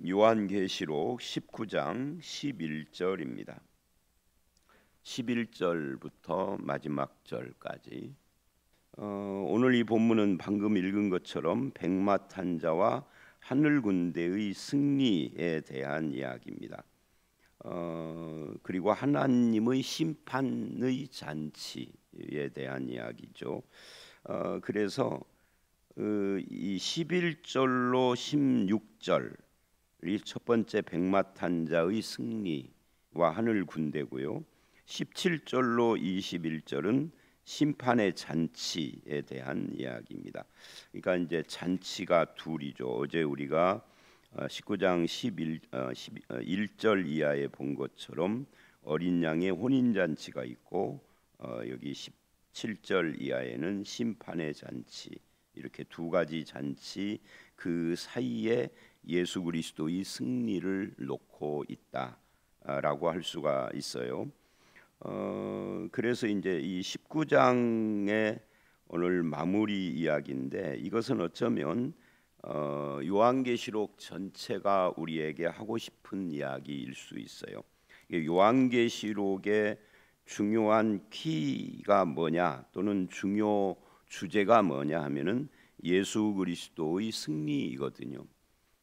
요한계시록 19장 11절입니다. 11절부터 마지막 절까지 오늘 이 본문은 방금 읽은 것처럼 백마탄 자와 하늘 군대의 승리에 대한 이야기입니다. 그리고 하나님의 심판의 잔치에 대한 이야기죠. 그래서 이 11절로 16절이 첫 번째 백마탄 자의 승리와 하늘 군대고요. 17절로 21절은 심판의 잔치에 대한 이야기입니다. 그러니까 이제 잔치가 둘이죠. 어제 우리가 19장 1절 이하에 본 것처럼 어린 양의 혼인 잔치가 있고 여기 17절 이하에는 심판의 잔치, 이렇게 두 가지 잔치 그 사이에 예수 그리스도의 승리를 놓고 있다라고 할 수가 있어요. 그래서 이제 이 19장의 오늘 마무리 이야기인데, 이것은 어쩌면 요한계시록 전체가 우리에게 하고 싶은 이야기일 수 있어요. 요한계시록의 중요한 키가 뭐냐, 또는 중요 주제가 뭐냐 하면은 예수 그리스도의 승리이거든요.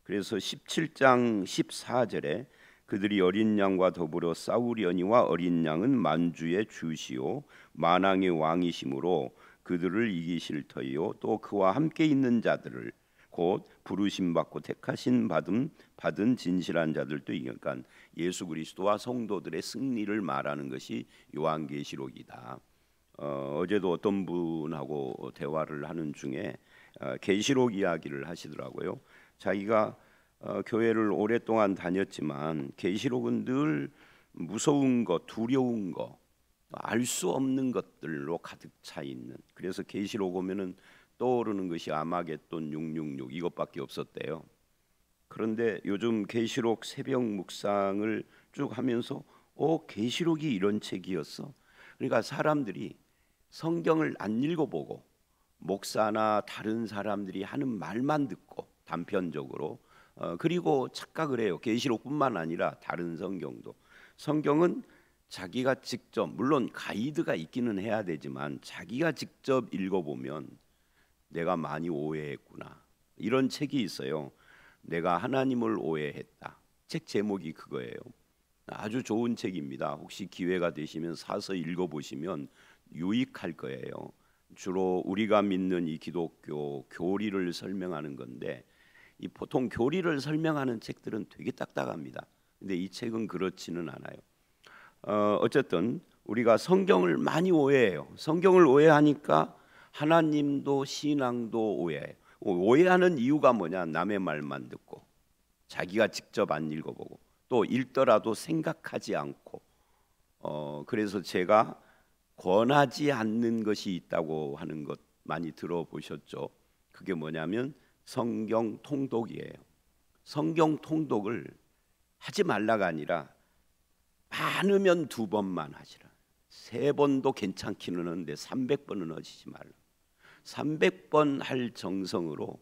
그래서 17장 14절에 그들이 어린 양과 더불어 싸우려니와 어린 양은 만주의 주시오 만왕의 왕이심으로 그들을 이기실 터이요 또 그와 함께 있는 자들을 곧 부르심 받고 택하신 받은 진실한 자들도 이기니까 예수 그리스도와 성도들의 승리를 말하는 것이 요한계시록이다. 어제도 어떤 분하고 대화를 하는 중에 계시록 이야기를 하시더라고요. 자기가 교회를 오랫동안 다녔지만 계시록은 늘 무서운 것, 두려운 것, 알 수 없는 것들로 가득 차 있는, 그래서 계시록 오면은 떠오르는 것이 아마겟돈 666 이것밖에 없었대요. 그런데 요즘 계시록 새벽 묵상을 쭉 하면서 계시록이 이런 책이었어. 그러니까 사람들이 성경을 안 읽어보고 목사나 다른 사람들이 하는 말만 듣고 단편적으로 그리고 착각을 해요. 계시록뿐만 아니라 다른 성경은 자기가 직접, 물론 가이드가 있기는 해야 되지만 자기가 직접 읽어보면 내가 많이 오해했구나, 이런 책이 있어요. 내가 하나님을 오해했다. 책 제목이 그거예요. 아주 좋은 책입니다. 혹시 기회가 되시면 사서 읽어보시면 유익할 거예요. 주로 우리가 믿는 이 기독교 교리를 설명하는 건데, 이 보통 교리를 설명하는 책들은 되게 딱딱합니다. 근데 이 책은 그렇지는 않아요. 어쨌든 우리가 성경을 많이 오해해요. 성경을 오해하니까 하나님도 신앙도 오해해요. 오해하는 이유가 뭐냐? 남의 말만 듣고 자기가 직접 안 읽어보고 또 읽더라도 생각하지 않고 그래서 제가 권하지 않는 것이 있다고 하는 것 많이 들어보셨죠? 그게 뭐냐면 성경 통독이에요. 성경 통독을 하지 말라가 아니라 많으면 2번만 하시라. 3번도 괜찮기는 하는데 300번은 하시지 말라. 300번 할 정성으로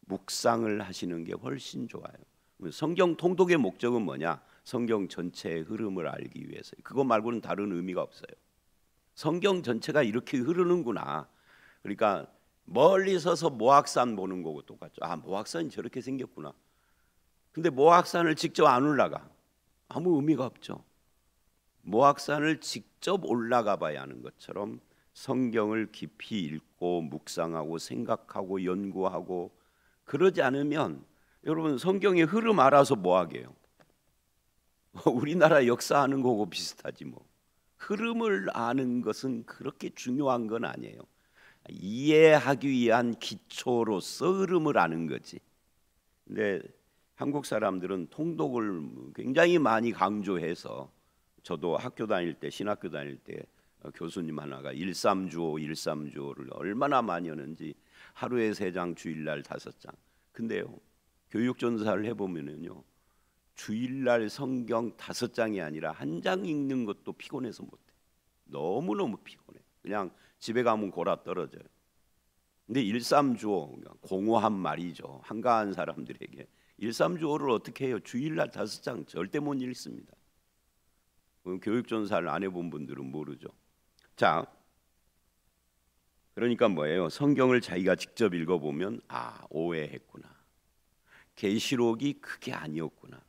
묵상을 하시는 게 훨씬 좋아요. 성경 통독의 목적은 뭐냐? 성경 전체의 흐름을 알기 위해서. 그거 말고는 다른 의미가 없어요. 성경 전체가 이렇게 흐르는구나. 그러니까 멀리 서서 모악산 보는 거고 똑같죠. 모악산이 저렇게 생겼구나. 근데 모악산을 직접 안 올라가. 아무 의미가 없죠. 모악산을 직접 올라가 봐야 하는 것처럼 성경을 깊이 읽고 묵상하고 생각하고 연구하고, 그러지 않으면 여러분 성경의 흐름 알아서 뭐 하게요? 우리나라 역사하는 거고 비슷하지 뭐. 흐름을 아는 것은 그렇게 중요한 건 아니에요. 이해하기 위한 기초로서 흐름을 아는 거지. 근데 한국 사람들은 통독을 굉장히 많이 강조해서, 저도 학교 다닐 때, 신학교 다닐 때 교수님 하나가 일삼주오를 얼마나 많이 하는지, 하루에 3장, 주일날 5장. 근데요, 교육전사를 해보면요, 주일날 성경 5장이 아니라 1장 읽는 것도 피곤해서 못해. 너무너무 피곤해. 그냥 집에 가면 골아 떨어져요. 근데 일삼주오, 공허한 말이죠. 한가한 사람들에게 일삼주오를 어떻게 해요? 주일날 5장 절대 못 읽습니다. 교육전사를 안 해본 분들은 모르죠. 자, 그러니까 뭐예요? 성경을 자기가 직접 읽어보면 오해했구나. 계시록이 그게 아니었구나.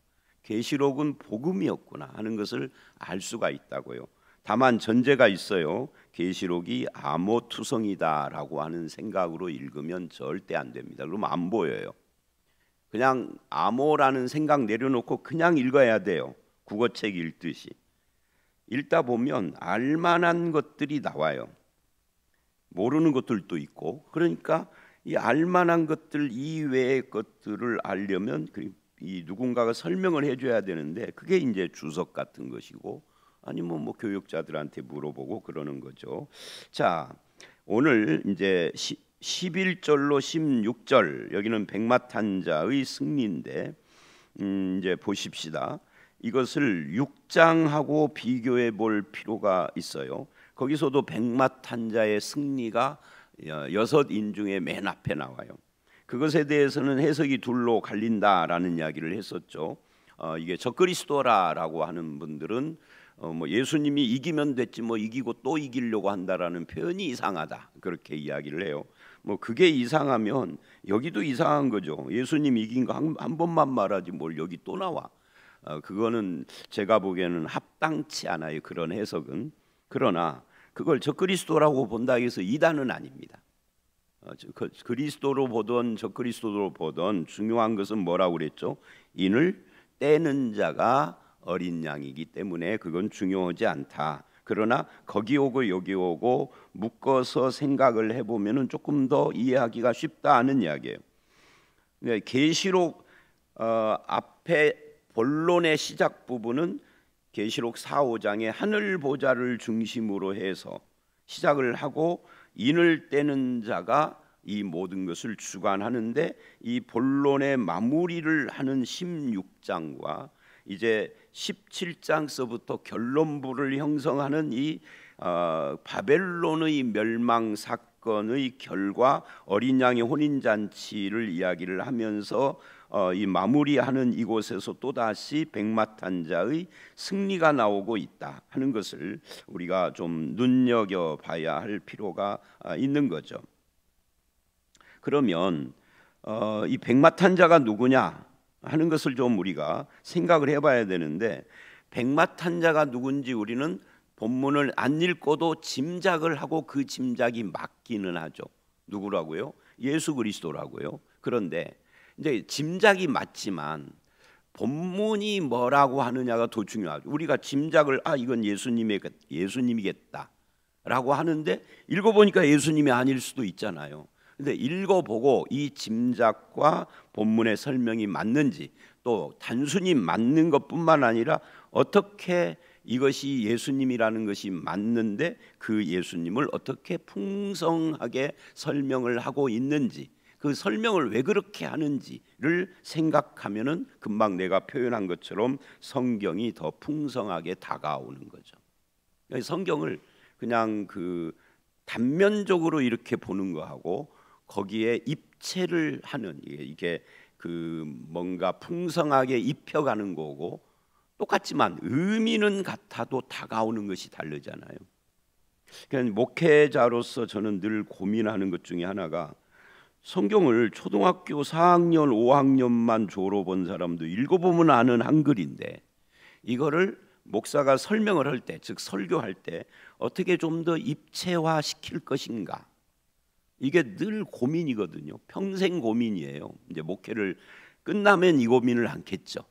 계시록은 복음이었구나 하는 것을 알 수가 있다고요. 다만 전제가 있어요. 계시록이 암호투성이다라고 하는 생각으로 읽으면 절대 안 됩니다. 그러면 안 보여요. 그냥 암호라는 생각 내려놓고 그냥 읽어야 돼요. 국어책 읽듯이. 읽다 보면 알만한 것들이 나와요. 모르는 것들도 있고. 그러니까 이 알만한 것들 이외의 것들을 알려면 이 누군가가 설명을 해줘야 되는데 그게 이제 주석 같은 것이고 아니면 뭐 교육자들한테 물어보고 그러는 거죠. 자, 오늘 이제 11절로 16절 여기는 백마탄자의 승리인데 이제 보십시다. 이것을 6장하고 비교해 볼 필요가 있어요. 거기서도 백마탄자의 승리가 6인 중에 맨 앞에 나와요. 그것에 대해서는 해석이 둘로 갈린다라는 이야기를 했었죠. 이게 적그리스도라라고 하는 분들은 뭐 예수님이 이기면 됐지 뭐 이기고 또 이기려고 한다라는 표현이 이상하다 그렇게 이야기를 해요. 뭐 그게 이상하면 여기도 이상한 거죠. 예수님 이긴 거 한 번만 말하지 뭘 여기 또 나와. 그거는 제가 보기에는 합당치 않아요. 그런 해석은. 그러나 그걸 적그리스도라고 본다 해서 이단은 아닙니다. 그리스도로 보던 적그리스도로 보던 중요한 것은 뭐라고 그랬죠? 인을 떼는 자가 어린 양이기 때문에 그건 중요하지 않다. 그러나 거기 오고 여기 오고 묶어서 생각을 해보면은 조금 더 이해하기가 쉽다 하는 이야기예요. 계시록 앞에 본론의 시작 부분은 계시록 4, 5장의 하늘 보좌를 중심으로 해서 시작을 하고 인을 떼는 자가 이 모든 것을 주관하는데 이 본론의 마무리를 하는 16장과 이제 17장서부터 결론부를 형성하는 이 바벨론의 멸망 사건의 결과 어린 양의 혼인잔치를 이야기를 하면서 이 마무리하는 이곳에서 또다시 백마탄자의 승리가 나오고 있다 하는 것을 우리가 좀 눈여겨봐야 할 필요가 있는 거죠. 그러면 이 백마탄자가 누구냐 하는 것을 좀 우리가 생각을 해봐야 되는데 백마탄자가 누군지 우리는 본문을 안 읽고도 짐작을 하고 그 짐작이 맞기는 하죠. 누구라고요? 예수 그리스도라고요. 그런데 이제 짐작이 맞지만 본문이 뭐라고 하느냐가 더 중요하죠. 우리가 짐작을 이건 예수님이겠다라고 하는데 읽어보니까 예수님이 아닐 수도 있잖아요. 근데 읽어보고 이 짐작과 본문의 설명이 맞는지 또 단순히 맞는 것뿐만 아니라 어떻게 이것이 예수님이라는 것이 맞는데 그 예수님을 어떻게 풍성하게 설명을 하고 있는지 그 설명을 왜 그렇게 하는지를 생각하면은 금방 내가 표현한 것처럼 성경이 더 풍성하게 다가오는 거죠. 성경을 그냥 그 단면적으로 이렇게 보는 거하고 거기에 입체를 하는 이게 그 뭔가 풍성하게 입혀가는 거고 똑같지만 의미는 같아도 다가오는 것이 다르잖아요. 그러니까 목회자로서 저는 늘 고민하는 것 중에 하나가 성경을 초등학교 4학년, 5학년만 졸업한 사람도 읽어보면 아는 한글인데 이거를 목사가 설명을 할 때, 즉 설교할 때 어떻게 좀 더 입체화 시킬 것인가? 이게 늘 고민이거든요. 평생 고민이에요. 이제 목회를 끝나면 이 고민을 않겠죠.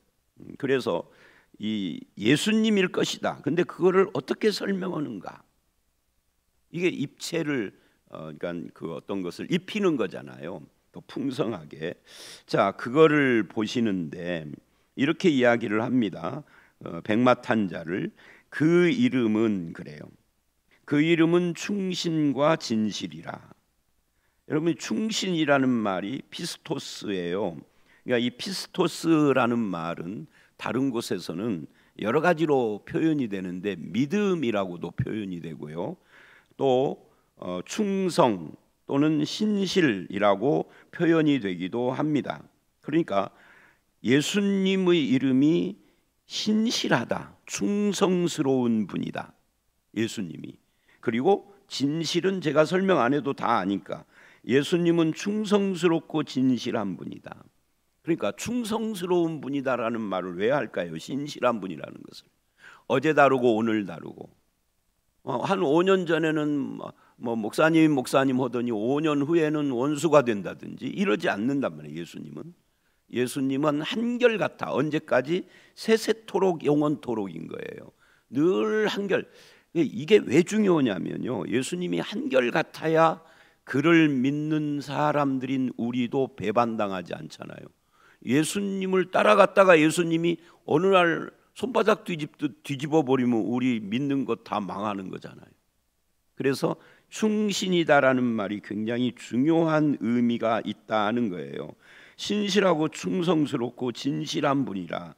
그래서 이 예수님일 것이다. 근데 그거를 어떻게 설명하는가? 이게 입체를 그러니까 그 어떤 것을 입히는 거잖아요. 더 풍성하게. 자, 그거를 보시는데 이렇게 이야기를 합니다. 백마탄자를 그 이름은 그래요. 그 이름은 충신과 진실이라. 여러분 충신이라는 말이 피스토스예요. 그러니까 이 피스토스라는 말은 다른 곳에서는 여러 가지로 표현이 되는데 믿음이라고도 표현이 되고요. 또 충성 또는 신실이라고 표현이 되기도 합니다. 그러니까 예수님의 이름이 신실하다, 충성스러운 분이다. 예수님이. 그리고 진실은 제가 설명 안 해도 다 아니까 예수님은 충성스럽고 진실한 분이다. 그러니까 충성스러운 분이다라는 말을 왜 할까요? 신실한 분이라는 것을. 어제 다루고 오늘 다루고. 한 5년 전에는 뭐 목사님 하더니 5년 후에는 원수가 된다든지 이러지 않는단 말이에요. 예수님은 한결같아. 언제까지? 세세토록 영원토록인 거예요. 늘 한결. 이게 왜 중요하냐면요, 예수님이 한결같아야 그를 믿는 사람들인 우리도 배반당하지 않잖아요. 예수님을 따라갔다가 예수님이 어느 날 손바닥 뒤집어 버리면 우리 믿는 것 다 망하는 거잖아요. 그래서 충신이다라는 말이 굉장히 중요한 의미가 있다는 거예요. 신실하고 충성스럽고 진실한 분이라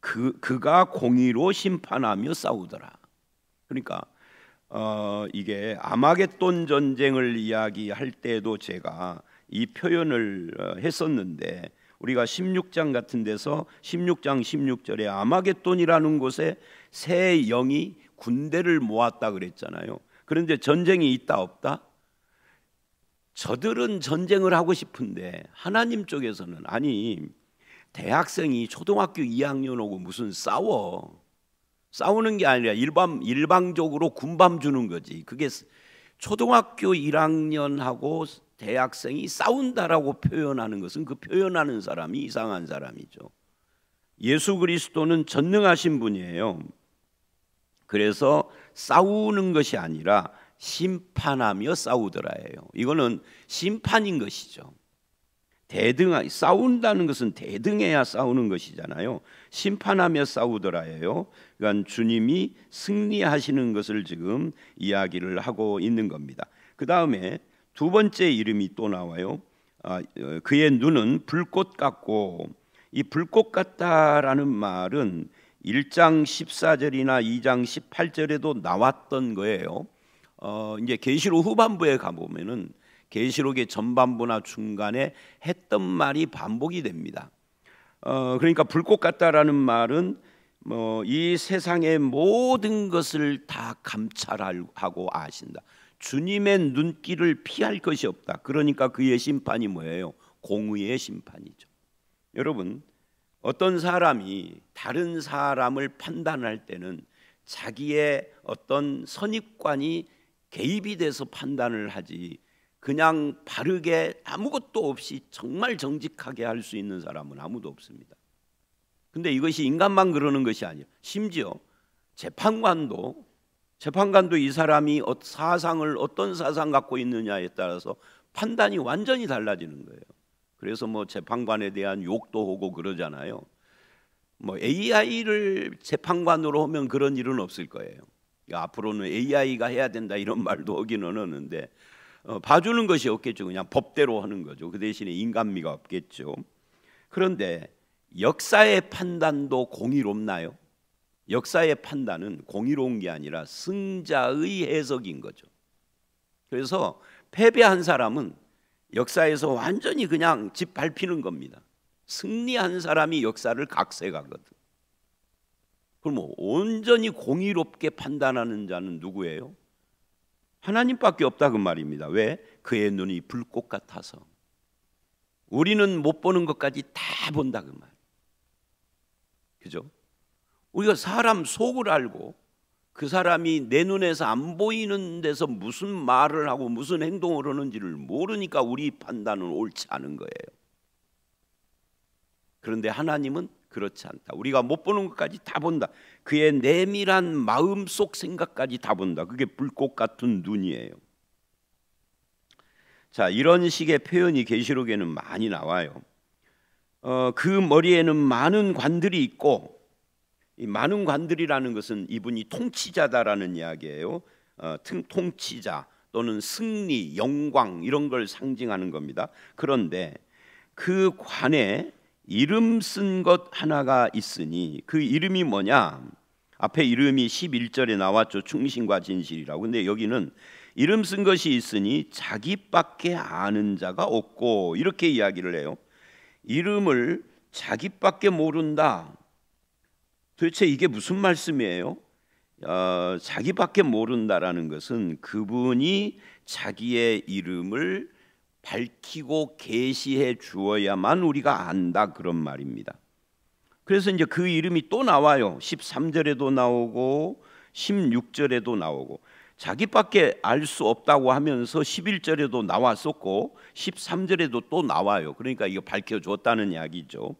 그가 공의로 심판하며 싸우더라. 그러니까 이게 아마겟돈 전쟁을 이야기할 때도 제가 이 표현을 했었는데, 우리가 16장 같은 데서 16장 16절에 아마겟돈이라는 곳에 새 영이 군대를 모았다 그랬잖아요. 그런데 전쟁이 있다 없다? 저들은 전쟁을 하고 싶은데 하나님 쪽에서는 아니, 대학생이 초등학교 2학년 오고 무슨 싸우는 게 아니라 일방적으로 군밤 주는 거지. 그게 초등학교 1학년하고 대학생이 싸운다라고 표현하는 것은 그 표현하는 사람이 이상한 사람이죠. 예수 그리스도는 전능하신 분이에요. 그래서 싸우는 것이 아니라 심판하며 싸우더라예요. 이거는 심판인 것이죠. 싸운다는 것은 대등해야 싸우는 것이잖아요. 심판하며 싸우더라예요. 그러니까 주님이 승리하시는 것을 지금 이야기를 하고 있는 겁니다. 그 다음에 두 번째 이름이 또 나와요. 그의 눈은 불꽃 같고, 이 불꽃 같다라는 말은 1장 14절이나 2장 18절에도 나왔던 거예요. 이제 계시록 후반부에 가보면은 계시록의 전반부나 중간에 했던 말이 반복이 됩니다. 그러니까 불꽃 같다라는 말은 이 세상의 모든 것을 다 감찰하고 아신다. 주님의 눈길을 피할 것이 없다. 그러니까 그의 심판이 뭐예요? 공의의 심판이죠. 여러분, 어떤 사람이 다른 사람을 판단할 때는 자기의 어떤 선입관이 개입이 돼서 판단을 하지, 그냥 바르게 아무것도 없이 정말 정직하게 할 수 있는 사람은 아무도 없습니다. 근데 이것이 인간만 그러는 것이 아니에요. 심지어 재판관도 이 사람이 어떤 사상 갖고 있느냐에 따라서 판단이 완전히 달라지는 거예요. 그래서 재판관에 대한 욕도 하고 그러잖아요. AI를 재판관으로 하면 그런 일은 없을 거예요. 앞으로는 AI가 해야 된다 이런 말도 하기는 하는데 봐주는 것이 없겠죠. 그냥 법대로 하는 거죠. 그 대신에 인간미가 없겠죠. 그런데 역사의 판단도 공의롭나요? 역사의 판단은 공의로운 게 아니라 승자의 해석인 거죠. 그래서 패배한 사람은 역사에서 완전히 그냥 집 밟히는 겁니다. 승리한 사람이 역사를 각색하거든. 그럼 온전히 공의롭게 판단하는 자는 누구예요? 하나님밖에 없다 그 말입니다. 왜? 그의 눈이 불꽃 같아서. 우리는 못 보는 것까지 다 본다 그 말. 그죠? 우리가 사람 속을 알고 그 사람이 내 눈에서 안 보이는 데서 무슨 말을 하고 무슨 행동을 하는지를 모르니까 우리 판단은 옳지 않은 거예요. 그런데 하나님은 그렇지 않다. 우리가 못 보는 것까지 다 본다. 그의 내밀한 마음속 생각까지 다 본다. 그게 불꽃 같은 눈이에요. 자, 이런 식의 표현이 계시록에는 많이 나와요. 그 머리에는 많은 관들이 있고, 이 많은 관들이라는 것은 이분이 통치자다라는 이야기예요. 통치자 또는 승리, 영광 이런 걸 상징하는 겁니다. 그런데 그 관에 이름 쓴 것 하나가 있으니 그 이름이 뭐냐? 앞에 이름이 11절에 나왔죠. 충신과 진실이라고. 근데 여기는 이름 쓴 것이 있으니 자기밖에 아는 자가 없고 이렇게 이야기를 해요. 이름을 자기밖에 모른다. 도대체 이게 무슨 말씀이에요? 자기밖에 모른다라는 것은 그분이 자기의 이름을 밝히고 계시해 주어야만 우리가 안다, 그런 말입니다. 그래서 이제 그 이름이 또 나와요. 13절에도 나오고 16절에도 나오고. 자기밖에 알 수 없다고 하면서 11절에도 나왔었고 13절에도 또 나와요. 그러니까 이거 밝혀줬다는 이야기죠.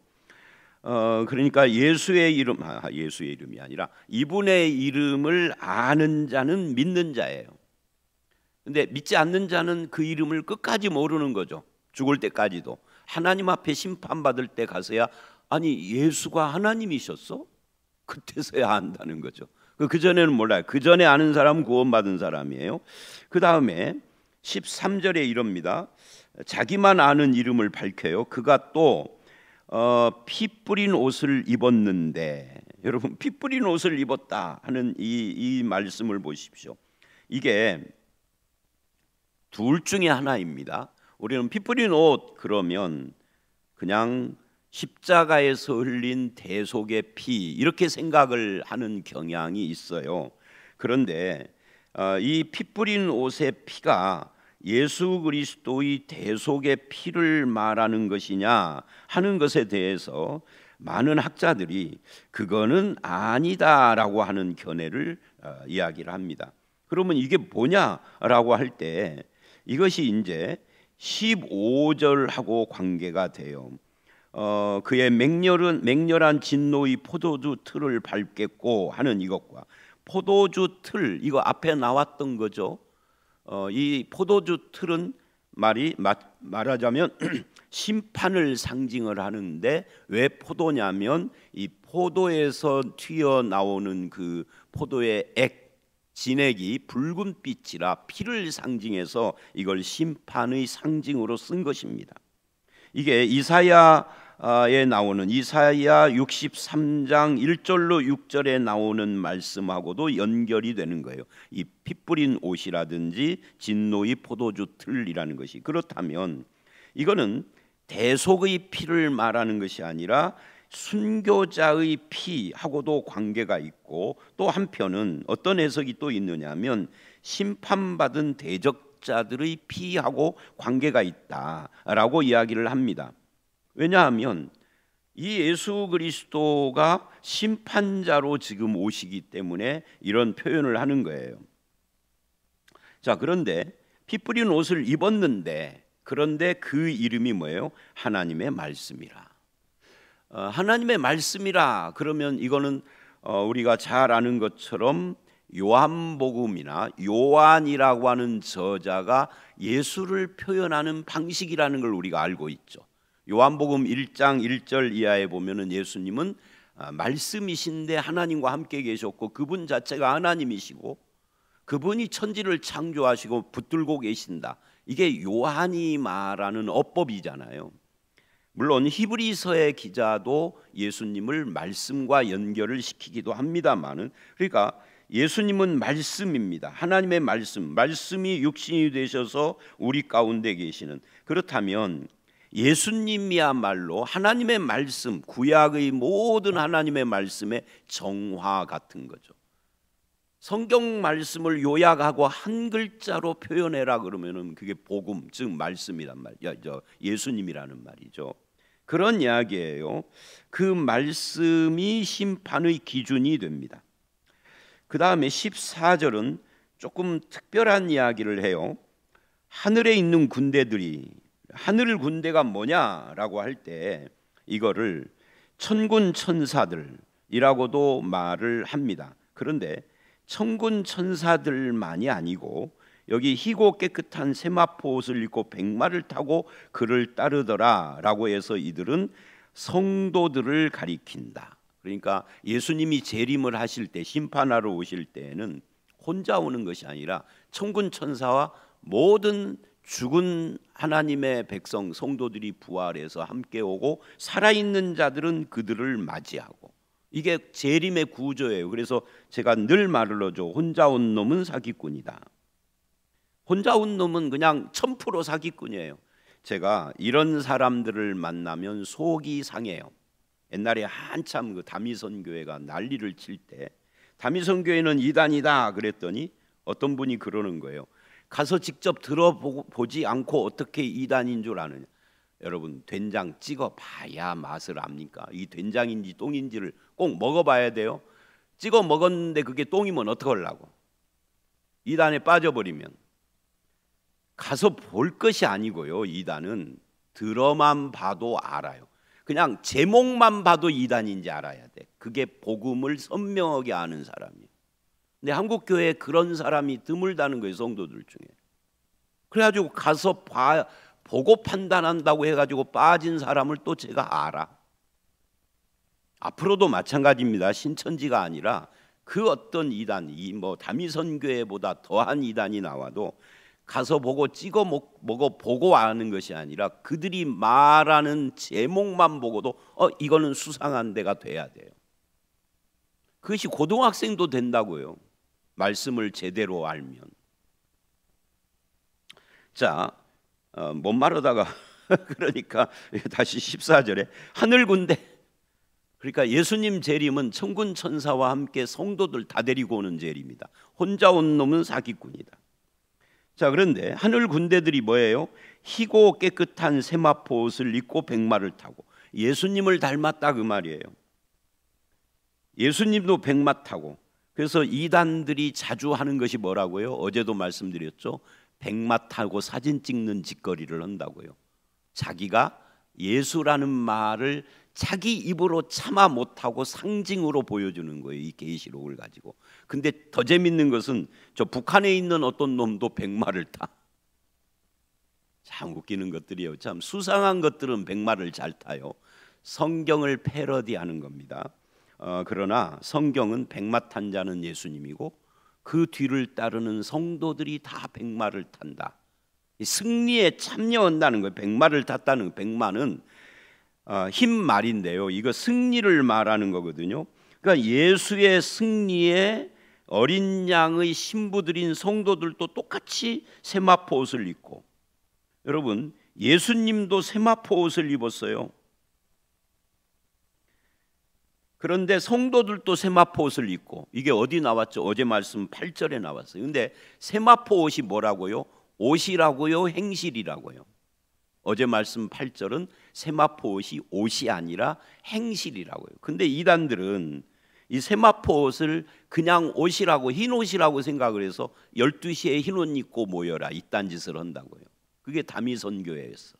그러니까 예수의 이름이 아니라 이분의 이름을 아는 자는 믿는 자예요. 근데 믿지 않는 자는 그 이름을 끝까지 모르는 거죠. 죽을 때까지도. 하나님 앞에 심판받을 때 가서야, 아니 예수가 하나님이셨어? 그때서야 안다는 거죠. 그 전에는 몰라요. 그 전에 아는 사람은 구원받은 사람이에요. 그 다음에 13절에 이럽니다. 자기만 아는 이름을 밝혀요. 그가 또 피 뿌린 옷을 입었는데, 여러분 피 뿌린 옷을 입었다 하는 이 말씀을 보십시오. 이게 둘 중에 하나입니다. 우리는 피 뿌린 옷 그러면 그냥 십자가에서 흘린 대속의 피, 이렇게 생각을 하는 경향이 있어요. 그런데 이 피 뿌린 옷의 피가 예수 그리스도의 대속의 피를 말하는 것이냐 하는 것에 대해서 많은 학자들이 그거는 아니다라고 하는 견해를 이야기를 합니다. 그러면 이게 뭐냐라고 할 때 이것이 이제 15절하고 관계가 돼요. 그의 맹렬한 진노의 포도주 틀을 밟겠고 하는 이것과, 포도주 틀, 이거 앞에 나왔던 거죠. 이 포도주 틀은 말하자면 심판을 상징을 하는데, 왜 포도냐면 이 포도에서 튀어나오는 그 포도의 진액이 붉은 빛이라 피를 상징해서 이걸 심판의 상징으로 쓴 것입니다. 이게 이사야에 나오는 이사야 63장 1절로 6절에 나오는 말씀하고도 연결이 되는 거예요. 이 피 뿌린 옷이라든지 진노의 포도주 틀이라는 것이. 그렇다면 이거는 대속의 피를 말하는 것이 아니라 순교자의 피하고도 관계가 있고, 또 한편은 어떤 해석이 또 있느냐면 심판받은 대적자들의 피하고 관계가 있다라고 이야기를 합니다. 왜냐하면 이 예수 그리스도가 심판자로 지금 오시기 때문에 이런 표현을 하는 거예요. 자, 그런데 피 뿌린 옷을 입었는데, 그런데 그 이름이 뭐예요? 하나님의 말씀이라. 하나님의 말씀이라 그러면 이거는 우리가 잘 아는 것처럼 요한복음이나 요한이라고 하는 저자가 예수를 표현하는 방식이라는 걸 우리가 알고 있죠. 요한복음 1장 1절 이하에 보면은 예수님은 말씀이신데 하나님과 함께 계셨고, 그분 자체가 하나님이시고 그분이 천지를 창조하시고 붙들고 계신다. 이게 요한이 말하는 어법이잖아요. 물론 히브리서의 기자도 예수님을 말씀과 연결을 시키기도 합니다만은, 그러니까 예수님은 말씀입니다. 하나님의 말씀이 육신이 되셔서 우리 가운데 계시는. 그렇다면 예수님이야말로 하나님의 말씀, 구약의 모든 하나님의 말씀의 정화 같은 거죠. 성경 말씀을 요약하고 한 글자로 표현해라 그러면은 그게 복음, 즉 말씀이란 말이죠. 예수님이라는 말이죠. 그런 이야기예요. 그 말씀이 심판의 기준이 됩니다. 그 다음에 14절은 조금 특별한 이야기를 해요. 하늘에 있는 군대들이, 하늘 군대가 뭐냐라고 할 때 이거를 천군 천사들이라고도 말을 합니다. 그런데 천군 천사들만이 아니고, 여기 희고 깨끗한 세마포 옷을 입고 백마를 타고 그를 따르더라라고 해서 이들은 성도들을 가리킨다. 그러니까 예수님이 재림을 하실 때, 심판하러 오실 때에는 혼자 오는 것이 아니라 천군 천사와 모든 죽은 하나님의 백성 성도들이 부활해서 함께 오고, 살아있는 자들은 그들을 맞이하고, 이게 재림의 구조예요. 그래서 제가 늘 말을 하죠. 혼자 온 놈은 사기꾼이다. 혼자 온 놈은 그냥 1000% 사기꾼이에요. 제가 이런 사람들을 만나면 속이 상해요. 옛날에 한참 그 다미선 교회가 난리를 칠 때 다미선 교회는 이단이다 그랬더니 어떤 분이 그러는 거예요. 가서 직접 들어보지 않고 어떻게 이단인 줄 아느냐. 여러분, 된장 찍어 봐야 맛을 압니까? 이 된장인지 똥인지를 꼭 먹어봐야 돼요. 찍어 먹었는데 그게 똥이면 어떡하려고? 이단에 빠져버리면. 가서 볼 것이 아니고요. 이단은 들어만 봐도 알아요. 그냥 제목만 봐도 이단인지 알아야 돼. 그게 복음을 선명하게 아는 사람이에요. 근데 한국 교회에 그런 사람이 드물다는 거예요. 성도들 중에. 그래가지고 가서 보고 판단한다고 해가지고 빠진 사람을 또 제가 알아. 앞으로도 마찬가지입니다. 신천지가 아니라 그 어떤 이단, 다미선 교회보다 더한 이단이 나와도 가서 보고 찍어 먹어 보고 아는 것이 아니라 그들이 말하는 제목만 보고도 이거는 수상한 데가 돼야 돼요. 그것이 고등학생도 된다고요. 말씀을 제대로 알면. 자, 못 말하다가 그러니까 다시 14절에 하늘 군대. 그러니까 예수님 재림은 천군 천사와 함께 성도들 다 데리고 오는 재림입니다. 혼자 온 놈은 사기꾼이다. 자, 그런데 하늘 군대들이 뭐예요? 희고 깨끗한 세마포 옷을 입고 백마를 타고 예수님을 닮았다 그 말이에요. 예수님도 백마 타고. 그래서 이단들이 자주 하는 것이 뭐라고요? 어제도 말씀드렸죠. 백마 타고 사진 찍는 짓거리를 한다고요. 자기가 예수라는 말을 자기 입으로 참아 못하고 상징으로 보여주는 거예요. 이 계시록을 가지고. 근데 더 재밌는 것은 저 북한에 있는 어떤 놈도 백마를 타. 참 웃기는 것들이에요. 참 수상한 것들은 백마를 잘 타요. 성경을 패러디하는 겁니다. 그러나 성경은 백마 탄 자는 예수님이고 그 뒤를 따르는 성도들이 다 백마를 탄다. 승리에 참여한다는 거예요. 백마를 탔다는, 백마는 흰 말인데요. 이거 승리를 말하는 거거든요. 그러니까 예수의 승리에 어린 양의 신부들인 성도들도 똑같이 세마포 옷을 입고, 여러분 예수님도 세마포 옷을 입었어요. 그런데 성도들도 세마포 옷을 입고, 이게 어디 나왔죠? 어제 말씀 8절에 나왔어요. 근데 세마포 옷이 뭐라고요? 옷이라고요? 행실이라고요? 어제 말씀 8절은 세마포 옷이 옷이 아니라 행실이라고요. 근데 이단들은 이 세마포 옷을 그냥 옷이라고, 흰 옷이라고 생각을 해서 12시에 흰 옷 입고 모여라 이딴 짓을 한다고요. 그게 다미선 교회였어.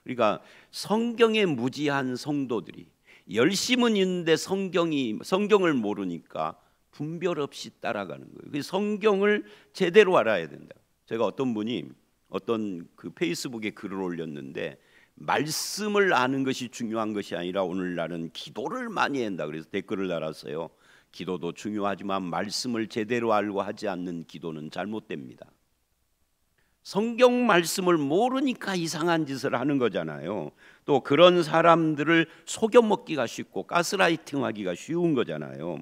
그러니까 성경에 무지한 성도들이 열심은 있는데 성경을 모르니까 분별 없이 따라가는 거예요. 그래서 성경을 제대로 알아야 된다. 제가 어떤 분이 어떤 그 페이스북에 글을 올렸는데, 말씀을 아는 것이 중요한 것이 아니라 오늘날은 기도를 많이 한다 그래서 댓글을 달았어요. 기도도 중요하지만 말씀을 제대로 알고 하지 않는 기도는 잘못됩니다. 성경 말씀을 모르니까 이상한 짓을 하는 거잖아요. 또 그런 사람들을 속여먹기가 쉽고 가스라이팅하기가 쉬운 거잖아요.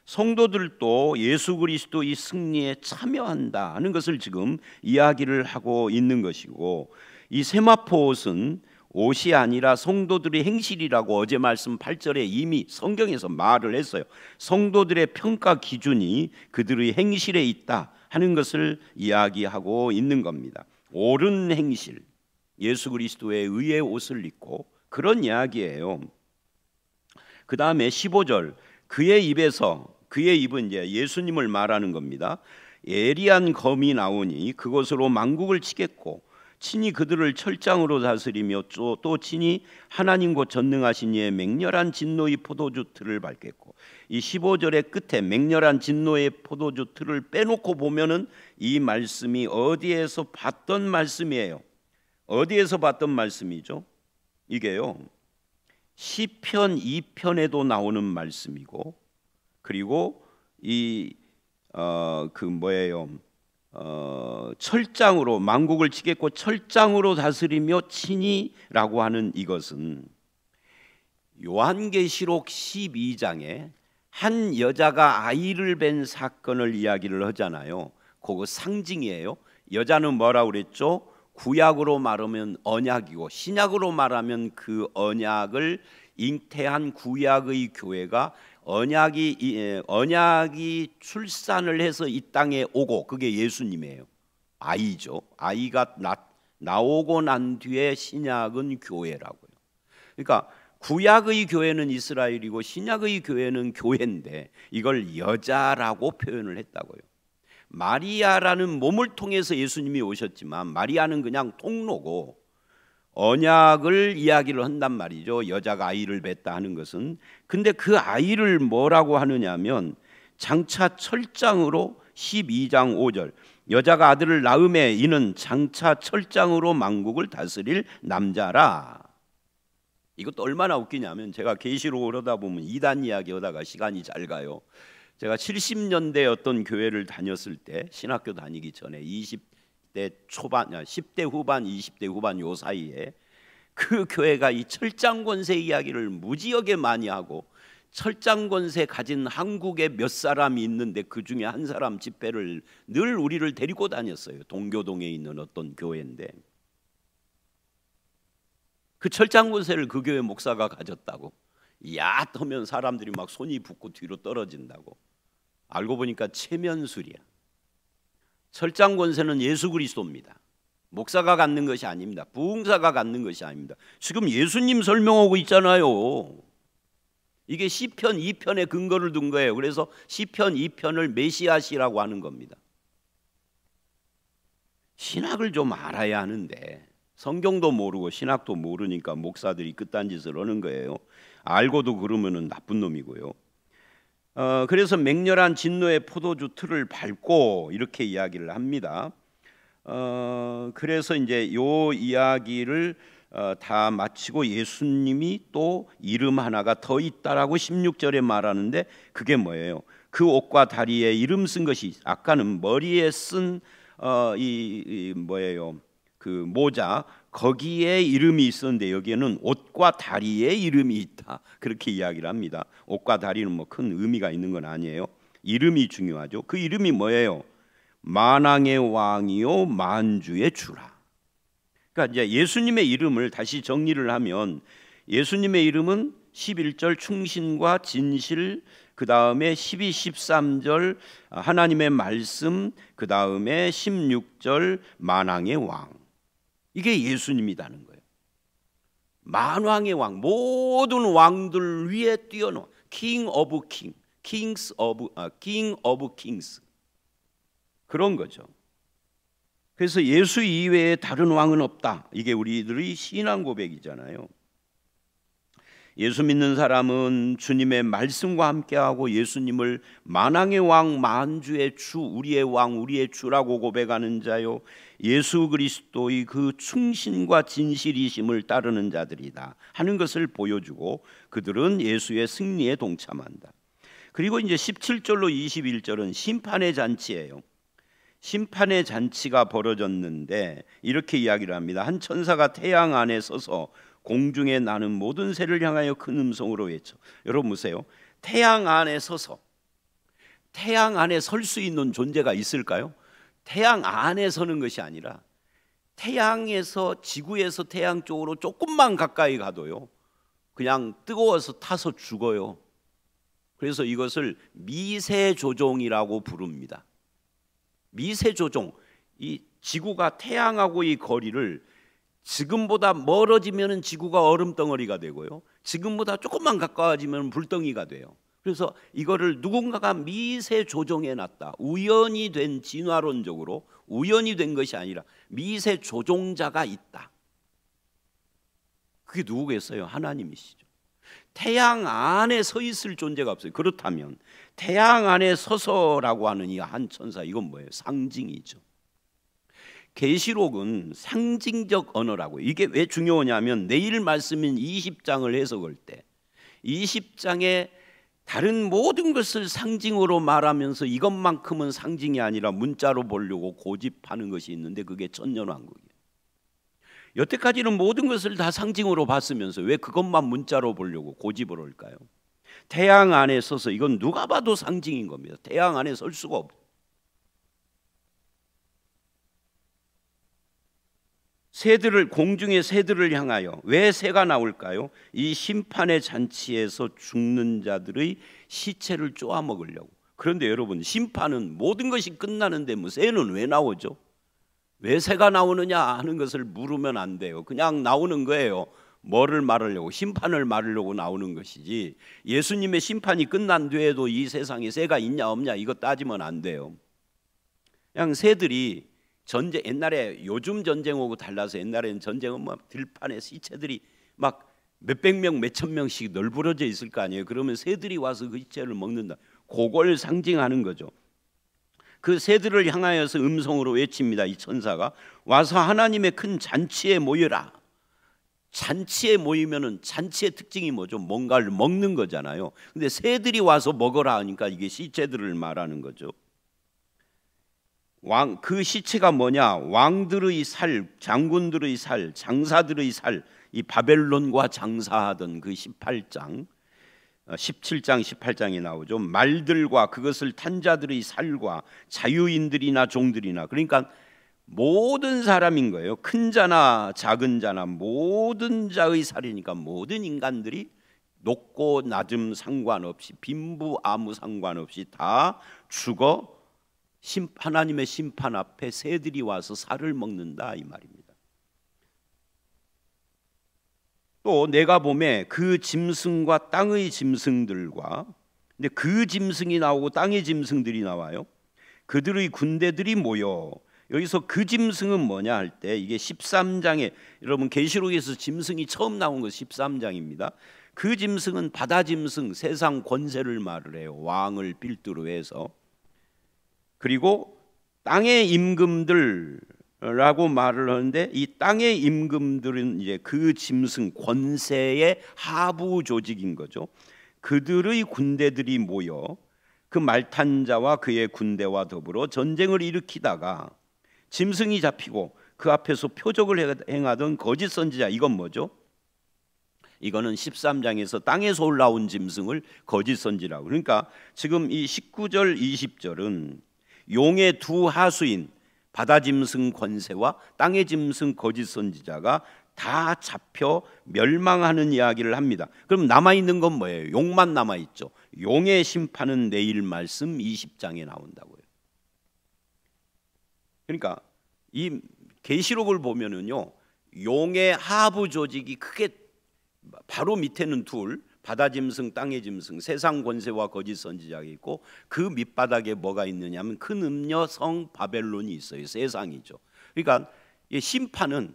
성도들도 예수 그리스도의 승리에 참여한다 하는 것을 지금 이야기를 하고 있는 것이고, 이 세마포 옷은 옷이 아니라 성도들의 행실이라고 어제 말씀 8절에 이미 성경에서 말을 했어요. 성도들의 평가 기준이 그들의 행실에 있다 하는 것을 이야기하고 있는 겁니다. 옳은 행실, 예수 그리스도의 의의 옷을 입고, 그런 이야기예요. 그 다음에 15절, 그의 입은 이제 예수님을 말하는 겁니다. 예리한 검이 나오니 그것으로 만국을 치겠고 친히 그들을 철장으로 다스리며 또 친히 하나님 곧 전능하신 이의 맹렬한 진노의 포도주 틀을 밟겠고, 이 15절의 끝에 맹렬한 진노의 포도주 틀을 빼놓고 보면은 이 말씀이 어디에서 봤던 말씀이에요. 어디에서 봤던 말씀이죠? 이게요, 시편 2편에도 나오는 말씀이고, 그리고 철장으로 만국을 치겠고 철장으로 다스리며 친히라고 하는 이것은 요한계시록 12장에 한 여자가 아이를 뵌 사건을 이야기를 하잖아요. 그거 상징이에요. 여자는 뭐라고 그랬죠? 구약으로 말하면 언약이고 신약으로 말하면 그 언약을 잉태한 구약의 교회가 언약이 출산을 해서 이 땅에 오고, 그게 예수님이에요. 아이죠. 아이가 나오고 난 뒤에 신약은 교회라고요. 그러니까 구약의 교회는 이스라엘이고 신약의 교회는 교회인데 이걸 여자라고 표현을 했다고요. 마리아라는 몸을 통해서 예수님이 오셨지만 마리아는 그냥 통로고, 언약을 이야기를 한단 말이죠. 여자가 아이를 낳았다 하는 것은. 근데 그 아이를 뭐라고 하느냐면 장차 철장으로 12장 5절, 여자가 아들을 낳음에 이는 장차 철장으로 만국을 다스릴 남자라. 이것도 얼마나 웃기냐면, 제가 계시록을 하다 보면 이단 이야기 하다가 시간이 잘 가요. 제가 70년대 어떤 교회를 다녔을 때, 신학교 다니기 전에 20대 초반, 10대 후반, 20대 후반 요 사이에 그 교회가 이 철장 권세 이야기를 무지하게 많이 하고, 철장 권세 가진 한국에 몇 사람이 있는데 그 중에 한 사람 집회를 늘 우리를 데리고 다녔어요. 동교동에 있는 어떤 교회인데, 그 철장 권세를 그 교회 목사가 가졌다고. 야 하면 사람들이 막 손이 붓고 뒤로 떨어진다고. 알고 보니까 체면술이야. 철장 권세는 예수 그리스도입니다. 목사가 갖는 것이 아닙니다. 부흥사가 갖는 것이 아닙니다. 지금 예수님 설명하고 있잖아요. 이게 시편 2편에 근거를 둔 거예요. 그래서 시편 2편을 메시아시라고 하는 겁니다. 신학을 좀 알아야 하는데 성경도 모르고 신학도 모르니까 목사들이 그딴 짓을 하는 거예요. 알고도 그러면은 나쁜 놈이고요. 그래서 맹렬한 진노의 포도주 틀을 밟고 이렇게 이야기를 합니다. 그래서 이제 요 이야기를 다 마치고 예수님이 또 이름 하나가 더 있다라고 16절에 말하는데, 그게 뭐예요? 그 옷과 다리에 이름 쓴 것이, 아까는 머리에 쓴 뭐예요? 그 모자, 거기에 이름이 있었는데 여기에는 옷과 다리에 이름이 있다, 그렇게 이야기를 합니다. 옷과 다리는 뭐 큰 의미가 있는 건 아니에요. 이름이 중요하죠. 그 이름이 뭐예요? 만왕의 왕이요 만주의 주라. 그러니까 이제 예수님의 이름을 다시 정리를 하면, 예수님의 이름은 11절 충신과 진실, 그 다음에 12, 13절 하나님의 말씀, 그 다음에 16절 만왕의 왕. 이게 예수님이라는 거예요. 만왕의 왕, 모든 왕들 위에 뛰어넘어 King of King, King of Kings, 그런 거죠. 그래서 예수 이외에 다른 왕은 없다. 이게 우리들의 신앙 고백이잖아요. 예수 믿는 사람은 주님의 말씀과 함께하고 예수님을 만왕의 왕, 만주의 주, 우리의 왕, 우리의 주라고 고백하는 자요, 예수 그리스도의 그 충신과 진실이심을 따르는 자들이다 하는 것을 보여주고, 그들은 예수의 승리에 동참한다. 그리고 이제 17절로 21절은 심판의 잔치예요. 심판의 잔치가 벌어졌는데 이렇게 이야기를 합니다. 한 천사가 태양 안에 서서 공중에 나는 모든 새를 향하여 큰 음성으로 외쳐. 여러분 보세요. 태양 안에 서서, 태양 안에 설 수 있는 존재가 있을까요? 태양 안에 서는 것이 아니라 태양에서, 지구에서 태양 쪽으로 조금만 가까이 가도요 그냥 뜨거워서 타서 죽어요. 그래서 이것을 미세조종이라고 부릅니다. 미세조종, 이 지구가 태양하고의 거리를 지금보다 멀어지면 지구가 얼음덩어리가 되고요, 지금보다 조금만 가까워지면 불덩이가 돼요. 그래서 이거를 누군가가 미세조종해 놨다. 우연히 된, 진화론적으로 우연히 된 것이 아니라 미세조종자가 있다. 그게 누구겠어요? 하나님이시죠. 태양 안에 서 있을 존재가 없어요. 그렇다면 태양 안에 서서라고 하는 이 한 천사, 이건 뭐예요? 상징이죠. 계시록은 상징적 언어라고요. 이게 왜 중요하냐면 내일 말씀인 20장을 해석할 때 20장에 다른 모든 것을 상징으로 말하면서 이것만큼은 상징이 아니라 문자로 보려고 고집하는 것이 있는데, 그게 천년왕국이에요. 여태까지는 모든 것을 다 상징으로 봤으면서 왜 그것만 문자로 보려고 고집을 할까요? 태양 안에 서서, 이건 누가 봐도 상징인 겁니다. 태양 안에 설 수가 없어요. 새들을, 공중의 새들을 향하여. 왜 새가 나올까요? 이 심판의 잔치에서 죽는 자들의 시체를 쪼아 먹으려고. 그런데 여러분, 심판은 모든 것이 끝나는데 뭐 새는 왜 나오죠? 왜 새가 나오느냐 하는 것을 물으면 안 돼요. 그냥 나오는 거예요. 뭐를 말하려고? 심판을 말하려고 나오는 것이지, 예수님의 심판이 끝난 뒤에도 이 세상에 새가 있냐 없냐 이거 따지면 안 돼요. 그냥 새들이 옛날에 요즘 전쟁하고 달라서, 옛날에는 전쟁은 막 들판에 시체들이 막 몇백 명, 몇천 명씩 널브러져 있을 거 아니에요. 그러면 새들이 와서 그 시체를 먹는다. 그걸 상징하는 거죠. 그 새들을 향하여서 음성으로 외칩니다. 이 천사가 와서 하나님의 큰 잔치에 모여라. 잔치에 모이면은 잔치의 특징이 뭐죠? 뭔가를 먹는 거잖아요. 근데 새들이 와서 먹어라 하니까 이게 시체들을 말하는 거죠. 그 시체가 뭐냐? 왕들의 살, 장군들의 살, 장사들의 살, 이 바벨론과 장사하던 그 17장 18장이 나오죠. 말들과 그것을 탄 자들의 살과 자유인들이나 종들이나, 그러니까 모든 사람인 거예요. 큰 자나 작은 자나 모든 자의 살이니까 모든 인간들이 높고 낮음 상관없이, 빈부 아무 상관없이 다 죽어 하나님의 심판 앞에 새들이 와서 살을 먹는다 이 말입니다. 또 내가 보매 그 짐승과 땅의 짐승들과, 근데 그 짐승이 나오고 땅의 짐승들이 나와요. 그들의 군대들이 모여. 여기서 그 짐승은 뭐냐 할 때, 이게 13장에, 여러분 계시록에서 짐승이 처음 나온 거 13장입니다. 그 짐승은 바다 짐승, 세상 권세를 말을 해요. 왕을 필두로 해서. 그리고 땅의 임금들라고 말을 하는데, 이 땅의 임금들은 이제 그 짐승 권세의 하부 조직인 거죠. 그들의 군대들이 모여 그 말탄 자와 그의 군대와 더불어 전쟁을 일으키다가 짐승이 잡히고 그 앞에서 표적을 행하던 거짓 선지자, 이건 뭐죠? 이거는 13장에서 땅에서 올라온 짐승을 거짓 선지라고. 그러니까 지금 이 19절 20절은 용의 두 하수인 바다 짐승 권세와 땅의 짐승 거짓 선지자가 다 잡혀 멸망하는 이야기를 합니다. 그럼 남아있는 건 뭐예요? 용만 남아있죠. 용의 심판은 내일 말씀 20장에 나온다고요. 그러니까 이 계시록을 보면은요, 용의 하부 조직이 크게 바로 밑에는 둘, 바다 짐승, 땅의 짐승, 세상 권세와 거짓 선지자가 있고, 그 밑바닥에 뭐가 있느냐면 큰 음녀 성 바벨론이 있어요. 세상이죠. 그러니까 이 심판은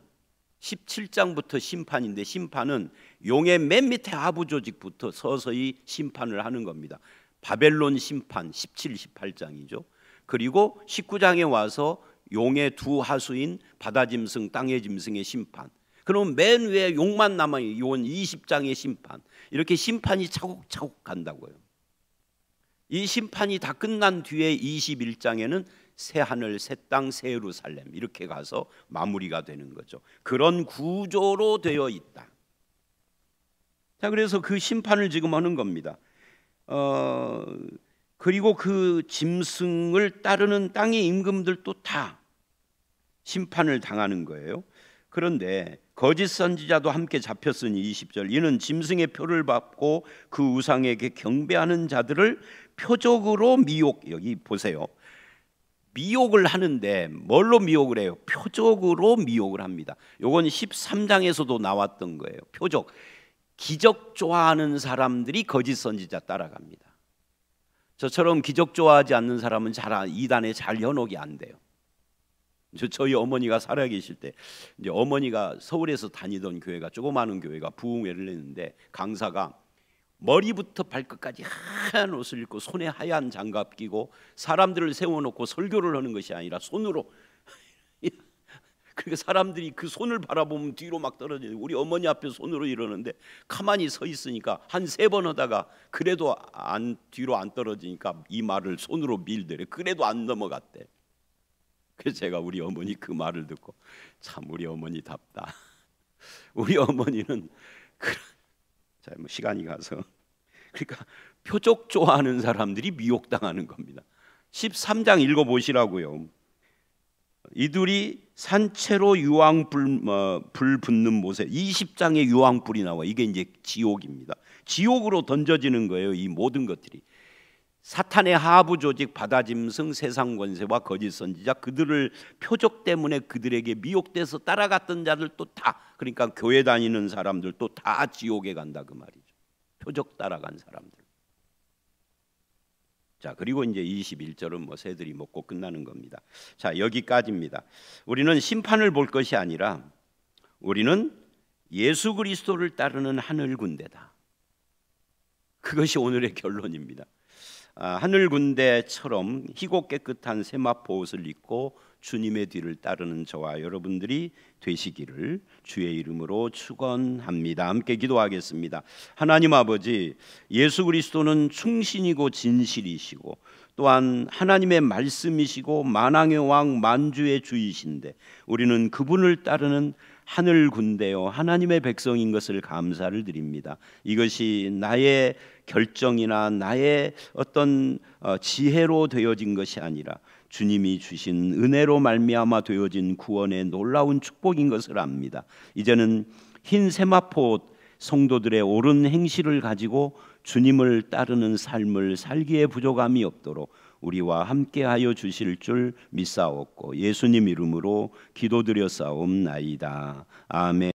17장부터 심판인데, 심판은 용의 맨 밑에 하부 조직부터 서서히 심판을 하는 겁니다. 바벨론 심판 17, 18장이죠. 그리고 19장에 와서 용의 두 하수인 바다 짐승, 땅의 짐승의 심판. 그럼 맨 위에 용만 남아요. 요건 20장의 심판. 이렇게 심판이 차곡차곡 간다고요. 이 심판이 다 끝난 뒤에 21장에는 새 하늘, 새 땅, 새 예루살렘 이렇게 가서 마무리가 되는 거죠. 그런 구조로 되어 있다. 자, 그래서 그 심판을 지금 하는 겁니다. 그리고 그 짐승을 따르는 땅의 임금들도 다 심판을 당하는 거예요. 그런데 거짓 선지자도 함께 잡혔으니 20절, 이는 짐승의 표를 받고 그 우상에게 경배하는 자들을 표적으로 미혹, 여기 보세요. 미혹을 하는데 뭘로 미혹을 해요? 표적으로 미혹을 합니다. 요건 13장에서도 나왔던 거예요. 표적. 기적 좋아하는 사람들이 거짓 선지자 따라갑니다. 저처럼 기적 좋아하지 않는 사람은 이단에 잘 현혹이 안 돼요. 저희 어머니가 살아계실 때, 이제 어머니가 서울에서 다니던 교회가, 조그마한 교회가 부흥회를 했는데, 강사가 머리부터 발끝까지 하얀 옷을 입고 손에 하얀 장갑 끼고 사람들을 세워놓고 설교를 하는 것이 아니라 손으로 그러니까 사람들이 그 손을 바라보면 뒤로 막 떨어지는, 우리 어머니 앞에 손으로 이러는데 가만히 서 있으니까 한 3번 하다가 그래도 뒤로 안 떨어지니까 이 말을 손으로 밀더래. 그래도 안 넘어갔대. 그래서 제가 우리 어머니 그 말을 듣고, 참 우리 어머니답다. 우리 어머니는 자, 뭐 시간이 가서, 그러니까 표적 좋아하는 사람들이 미혹당하는 겁니다. 13장 읽어보시라고요. 이들이 산채로 유황불 불 붙는 못에 20장의 유황불이 나와. 이게 이제 지옥입니다. 지옥으로 던져지는 거예요. 이 모든 것들이 사탄의 하부 조직, 바다짐승, 세상 권세와 거짓 선지자, 그들을 표적 때문에 그들에게 미혹돼서 따라갔던 자들도 다, 그러니까 교회 다니는 사람들도 다 지옥에 간다 그 말이죠. 표적 따라간 사람들. 자, 그리고 이제 21절은 뭐 새들이 먹고 끝나는 겁니다. 자, 여기까지입니다. 우리는 심판을 볼 것이 아니라 우리는 예수 그리스도를 따르는 하늘 군대다. 그것이 오늘의 결론입니다. 하늘 군대처럼 희고 깨끗한 세마포 옷을 입고 주님의 뒤를 따르는 저와 여러분들이 되시기를 주의 이름으로 축원합니다. 함께 기도하겠습니다. 하나님 아버지, 예수 그리스도는 충신이고 진실이시고 또한 하나님의 말씀이시고 만왕의 왕 만주의 주이신데 우리는 그분을 따르는 하늘 군대요 하나님의 백성인 것을 감사를 드립니다. 이것이 나의 결정이나 나의 어떤 지혜로 되어진 것이 아니라 주님이 주신 은혜로 말미암아 되어진 구원의 놀라운 축복인 것을 압니다. 이제는 흰 세마포 성도들의 옳은 행실을 가지고 주님을 따르는 삶을 살기에 부족함이 없도록 우리와 함께하여 주실 줄 믿사옵고 예수님 이름으로 기도드렸사옵나이다. 아멘.